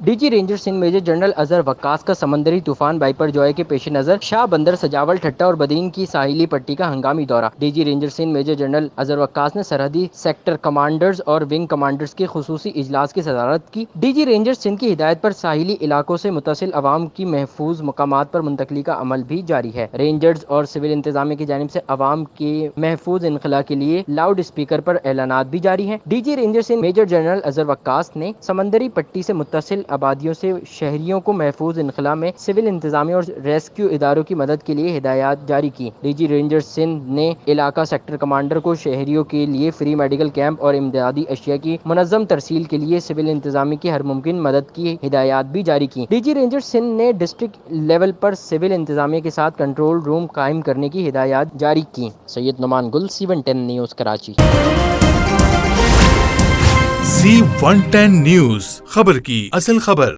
D G ranger Sindh major general Azhar Waqas کا سمندری طوفان بائپر جوائے کے پیش نظر شاہ بندر، سجاول، ٹھٹا اور بدین کی ساحلی پٹی کا ہنگامی دورہ۔ D G ranger Sindh major general Azhar Waqas نے سرحدی سیکٹر کمانڈرز اور ونگ کمانڈرز کے خصوصی اجلاس کی صدارت کی۔ ڈی جی رینجر سندھ کی ہدایت پر ساحلی علاقوں سے متصل عوام کی محفوظ مقامات پر منتقلی کا عمل بھی جاری ہے۔ رینجرز اور سول انتظامیہ کی جانب سے عوام کے محفوظ انخلاء کے لیے لاؤڈ اسپیکر پر اعلانات بھی جاری ہیں۔ D G ranger Sindh major general Azhar Waqas نے سمندری پٹی سے متصل آبادیوں سے شہریوں کو محفوظ انخلاء میں سول انتظامیہ اور ریسکیو اداروں کی مدد کے لیے ہدایات جاری کی۔ ڈی جی رینجر سندھ نے علاقہ سیکٹر کمانڈر کو شہریوں کے لیے فری میڈیکل کیمپ اور امدادی اشیاء کی منظم ترسیل کے لیے سول انتظامیہ کی ہر ممکن مدد کی ہدایات بھی جاری کی۔ ڈی جی رینجر سندھ نے ڈسٹرکٹ لیول پر سول انتظامیہ کے ساتھ کنٹرول روم قائم کرنے کی ہدایات جاری کی۔ سید نعمان گل، C110 news, Karachi. C110 news, خبر کی اصل خبر۔